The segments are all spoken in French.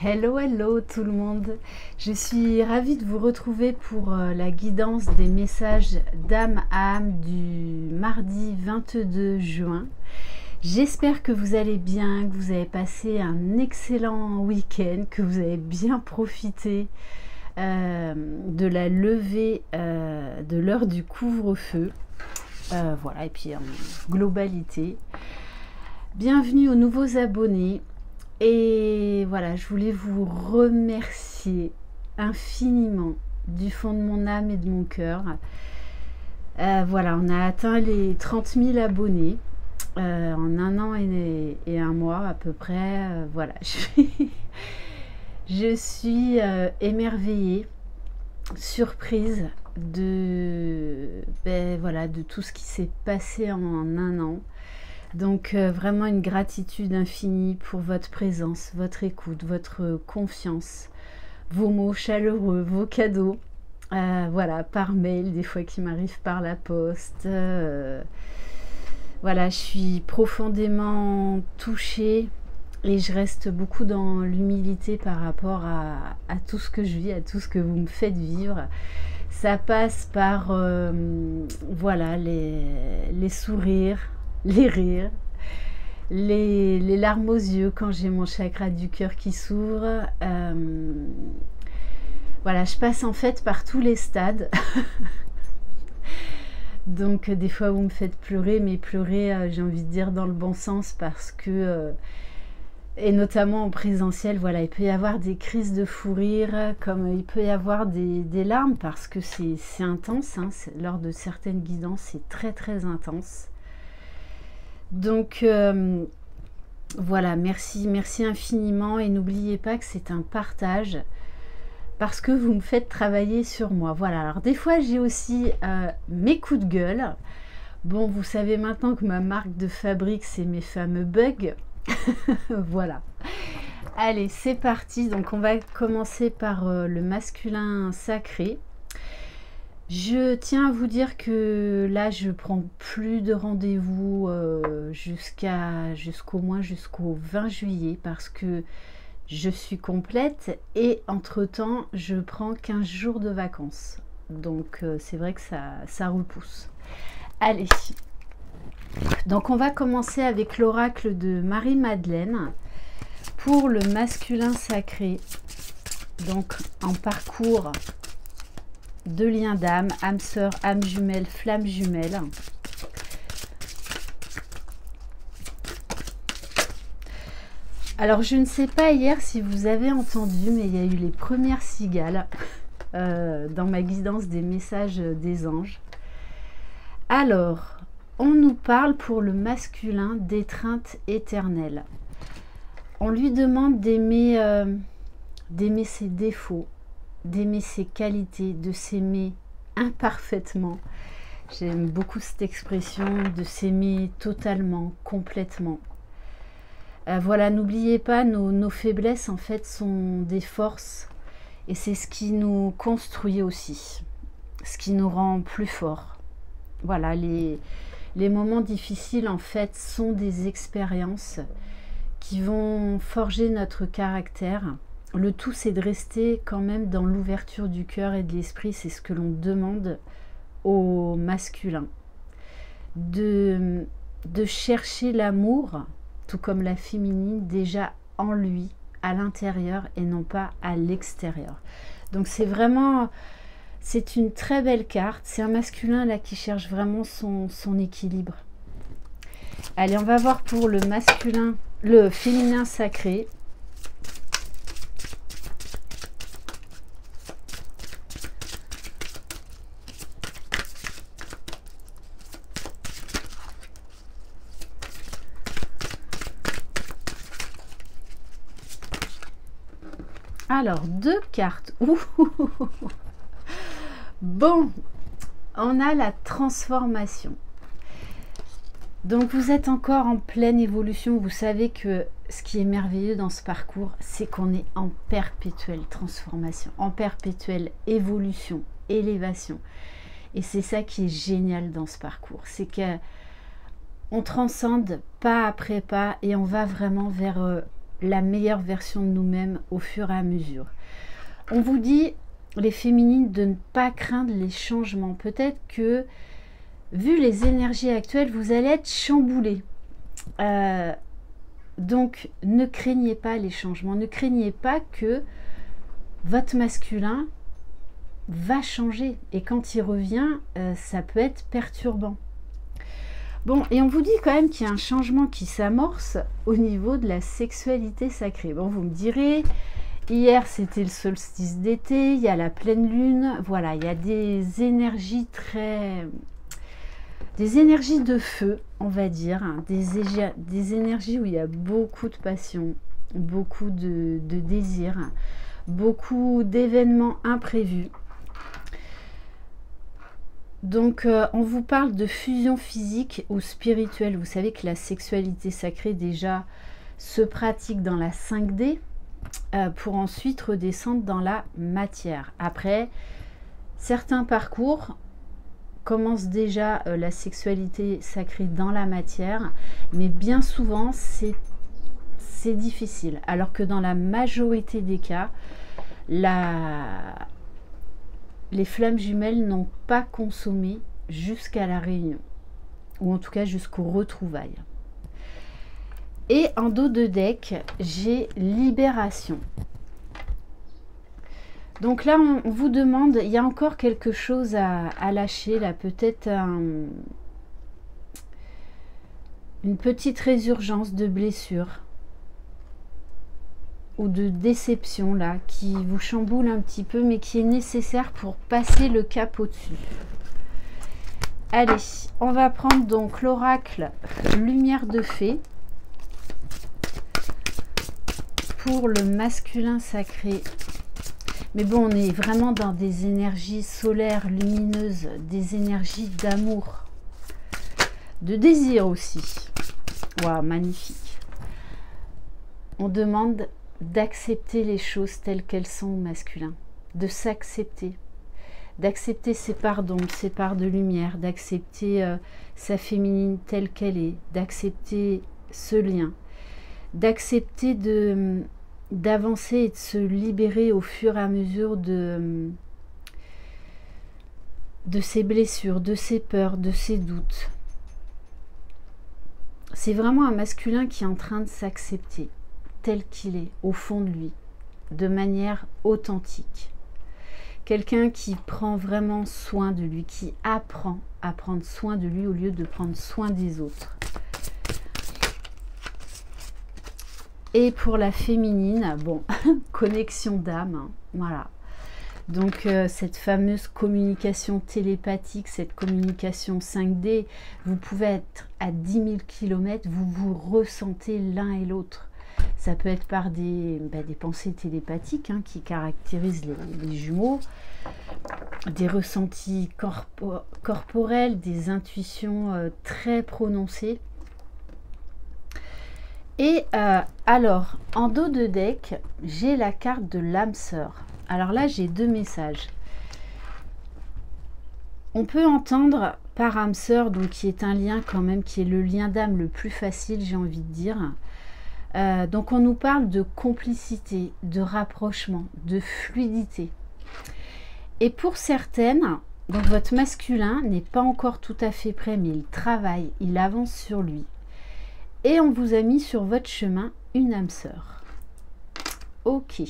Hello, hello tout le monde. Je suis ravie de vous retrouver pour la guidance des messages d'âme à âme du mardi 22 juin. J'espère que vous allez bien, que vous avez passé un excellent week-end, que vous avez bien profité de la levée de l'heure du couvre-feu. Voilà, et puis en globalité. Bienvenue aux nouveaux abonnés. Et voilà, je voulais vous remercier infiniment du fond de mon âme et de mon cœur. Voilà, on a atteint les 30 000 abonnés en un an et un mois à peu près. Voilà, je suis émerveillée, surprise voilà, de tout ce qui s'est passé en un an. Donc vraiment une gratitude infinie pour votre présence, votre écoute, votre confiance, vos mots chaleureux, vos cadeaux, voilà, par mail, des fois qui m'arrivent par la poste. Voilà, je suis profondément touchée et je reste beaucoup dans l'humilité par rapport à tout ce que je vis, à tout ce que vous me faites vivre. Ça passe par voilà, les sourires, les rires, les larmes aux yeux quand j'ai mon chakra du cœur qui s'ouvre. Voilà, je passe en fait par tous les stades. Donc des fois vous me faites pleurer, mais pleurer, j'ai envie de dire dans le bon sens, parce que, et notamment en présentiel, voilà, il peut y avoir des crises de fou rire, comme il peut y avoir des larmes, parce que c'est intense, hein, lors de certaines guidances, c'est très très intense. Donc voilà, merci infiniment, et n'oubliez pas que c'est un partage parce que vous me faites travailler sur moi. Voilà, alors des fois j'ai aussi mes coups de gueule. Bon, vous savez maintenant que ma marque de fabrique, c'est mes fameux bugs. Voilà. Allez, c'est parti. Donc on va commencer par le masculin sacré. Je tiens à vous dire que là, je prends plus de rendez-vous jusqu'au 20 juillet, parce que je suis complète et entre-temps, je prends 15 jours de vacances. Donc, c'est vrai que ça repousse. Allez, donc on va commencer avec l'oracle de Marie-Madeleine pour le masculin sacré. Donc, en parcours de liens d'âme, âme sœur, âme jumelle, flamme jumelle. Alors je ne sais pas hier si vous avez entendu, mais il y a eu les premières cigales dans ma guidance des messages des anges. Alors, on nous parle pour le masculin d'étreinte éternelle. On lui demande d'aimer ses défauts, d'aimer ses qualités, de s'aimer imparfaitement. J'aime beaucoup cette expression, de s'aimer totalement, complètement. Voilà, n'oubliez pas, nos faiblesses en fait sont des forces, et c'est ce qui nous construit aussi, ce qui nous rend plus forts. Voilà, les moments difficiles en fait sont des expériences qui vont forger notre caractère. Le tout, c'est de rester quand même dans l'ouverture du cœur et de l'esprit. C'est ce que l'on demande au masculin. De chercher l'amour, tout comme la féminine, déjà en lui, à l'intérieur, et non pas à l'extérieur. Donc c'est vraiment, c'est une très belle carte. C'est un masculin là qui cherche vraiment son équilibre. Allez, on va voir pour le masculin, le féminin sacré. Alors, deux cartes. Bon, on a la transformation. Donc, vous êtes encore en pleine évolution. Vous savez que ce qui est merveilleux dans ce parcours, c'est qu'on est en perpétuelle transformation, en perpétuelle évolution, élévation. Et c'est ça qui est génial dans ce parcours. C'est qu'on transcende pas après pas et on va vraiment vers la meilleure version de nous-mêmes au fur et à mesure. On vous dit, les féminines, de ne pas craindre les changements. Peut-être que, vu les énergies actuelles, vous allez être chamboulées. Donc, ne craignez pas les changements. Ne craignez pas que votre masculin va changer. Et quand il revient, ça peut être perturbant. Bon, et on vous dit quand même qu'il y a un changement qui s'amorce au niveau de la sexualité sacrée. Bon, vous me direz, hier c'était le solstice d'été, il y a la pleine lune, voilà, il y a des énergies des énergies de feu, on va dire, hein, des énergies où il y a beaucoup de passion, beaucoup de désir, beaucoup d'événements imprévus. Donc, on vous parle de fusion physique ou spirituelle. Vous savez que la sexualité sacrée, déjà, se pratique dans la 5D pour ensuite redescendre dans la matière. Après, certains parcours commencent déjà la sexualité sacrée dans la matière, mais bien souvent, c'est difficile. Alors que dans la majorité des cas, les flammes jumelles n'ont pas consommé jusqu'à la réunion, ou en tout cas jusqu'aux retrouvailles. Et en dos de deck, j'ai libération. Donc là, on vous demande, il y a encore quelque chose à lâcher, là, peut-être une petite résurgence de blessure ou de déception là, qui vous chamboule un petit peu, mais qui est nécessaire pour passer le cap au-dessus. Allez, on va prendre donc l'oracle Lumière de Fée pour le masculin sacré. Mais bon, on est vraiment dans des énergies solaires lumineuses, des énergies d'amour, de désir aussi. Waouh, magnifique. On demande d'accepter les choses telles qu'elles sont au masculin, de s'accepter, d'accepter ses parts d'ombre, ses parts de lumière, d'accepter sa féminine telle qu'elle est, d'accepter ce lien, d'accepter d'avancer et de se libérer au fur et à mesure de ses blessures, de ses peurs, de ses doutes. C'est vraiment un masculin qui est en train de s'accepter tel qu'il est, au fond de lui, de manière authentique. Quelqu'un qui prend vraiment soin de lui, qui apprend à prendre soin de lui au lieu de prendre soin des autres. Et pour la féminine, bon, connexion d'âme, hein, voilà. Donc cette fameuse communication télépathique, cette communication 5D, vous pouvez être à 10 000 km, vous vous ressentez l'un et l'autre. Ça peut être par des pensées télépathiques hein, qui caractérisent les jumeaux, des ressentis corporels, des intuitions très prononcées. Et alors, en dos de deck, j'ai la carte de l'âme sœur. Alors là, j'ai deux messages. On peut entendre par âme sœur, donc qui est un lien quand même, qui est le lien d'âme le plus facile, j'ai envie de dire. Donc on nous parle de complicité, de rapprochement, de fluidité. Et pour certaines, donc votre masculin n'est pas encore tout à fait prêt, mais il travaille, il avance sur lui. Et on vous a mis sur votre chemin une âme sœur. Ok.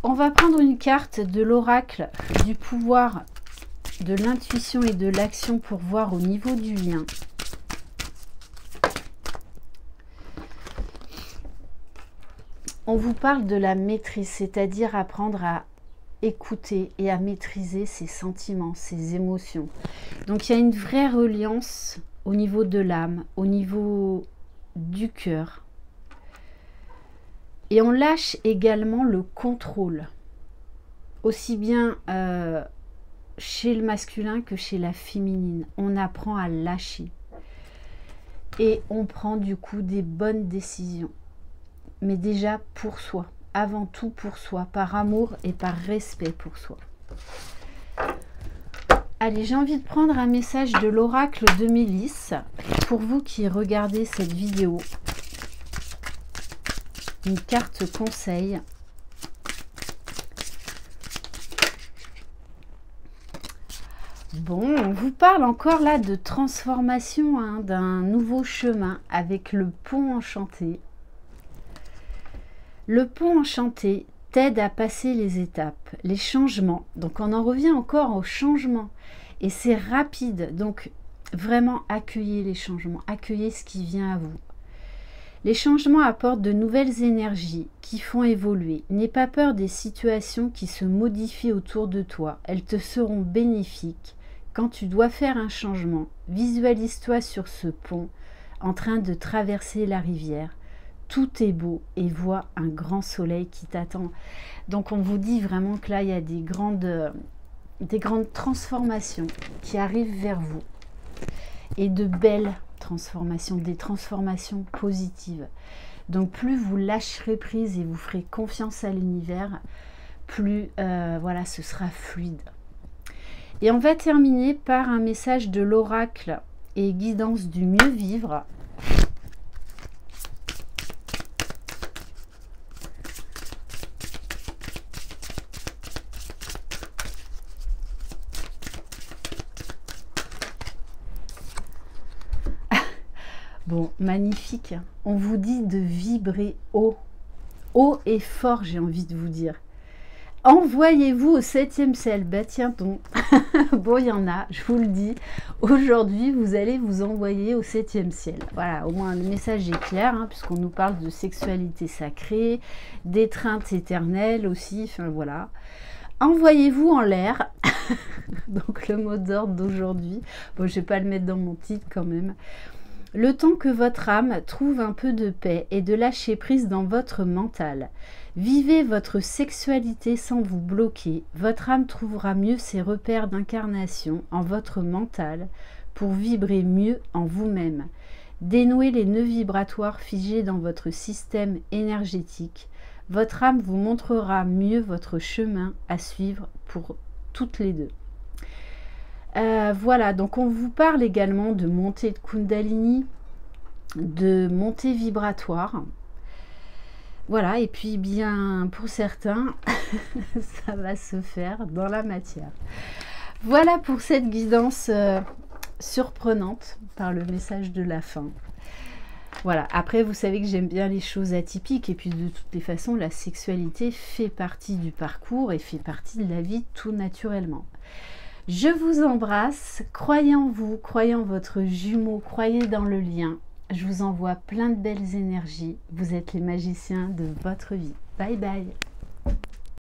On va prendre une carte de l'oracle du pouvoir, de l'intuition et de l'action pour voir au niveau du lien. On vous parle de la maîtrise, c'est-à-dire apprendre à écouter et à maîtriser ses sentiments, ses émotions. Donc il y a une vraie reliance au niveau de l'âme, au niveau du cœur. Et on lâche également le contrôle, aussi bien chez le masculin que chez la féminine. On apprend à lâcher. Et on prend du coup des bonnes décisions. Mais déjà pour soi, avant tout pour soi, par amour et par respect pour soi. Allez, j'ai envie de prendre un message de l'oracle de Mélisse pour vous qui regardez cette vidéo. une carte conseil. Bon, on vous parle encore là de transformation, hein, d'un nouveau chemin avec le pont enchanté. Le pont enchanté t'aide à passer les étapes, les changements. Donc on en revient encore aux changements. Et c'est rapide. Donc vraiment accueillez les changements, accueillez ce qui vient à vous. Les changements apportent de nouvelles énergies qui font évoluer. N'aie pas peur des situations qui se modifient autour de toi. Elles te seront bénéfiques. Quand tu dois faire un changement, visualise-toi sur ce pont en train de traverser la rivière. Tout est beau et vois un grand soleil qui t'attend. Donc on vous dit vraiment que là, il y a des grandes transformations qui arrivent vers vous. Et de belles transformations, des transformations positives. Donc plus vous lâcherez prise et vous ferez confiance à l'univers, plus voilà, ce sera fluide. Et on va terminer par un message de l'oracle et guidance du mieux vivre. Bon, magnifique. On vous dit de vibrer haut. Haut et fort, j'ai envie de vous dire. Envoyez-vous au 7e ciel. Bah tiens donc. Bon, il y en a, je vous le dis. Aujourd'hui, vous allez vous envoyer au 7e ciel. Voilà, au moins le message est clair, hein, puisqu'on nous parle de sexualité sacrée, d'étreinte éternelle aussi. Enfin voilà. Envoyez-vous en l'air. Donc le mot d'ordre d'aujourd'hui. Bon, je ne vais pas le mettre dans mon titre quand même. Le temps que votre âme trouve un peu de paix et de lâcher prise dans votre mental. Vivez votre sexualité sans vous bloquer. Votre âme trouvera mieux ses repères d'incarnation en votre mental pour vibrer mieux en vous-même. Dénouez les nœuds vibratoires figés dans votre système énergétique. Votre âme vous montrera mieux votre chemin à suivre pour toutes les deux. Voilà, donc on vous parle également de montée de Kundalini, de montée vibratoire. Voilà, et puis bien pour certains, ça va se faire dans la matière. Voilà pour cette guidance surprenante par le message de la fin. Voilà, après vous savez que j'aime bien les choses atypiques et puis de toutes les façons la sexualité fait partie du parcours et fait partie de la vie tout naturellement. Je vous embrasse, croyez en vous, croyez en votre jumeau, croyez dans le lien. Je vous envoie plein de belles énergies. Vous êtes les magiciens de votre vie. Bye bye.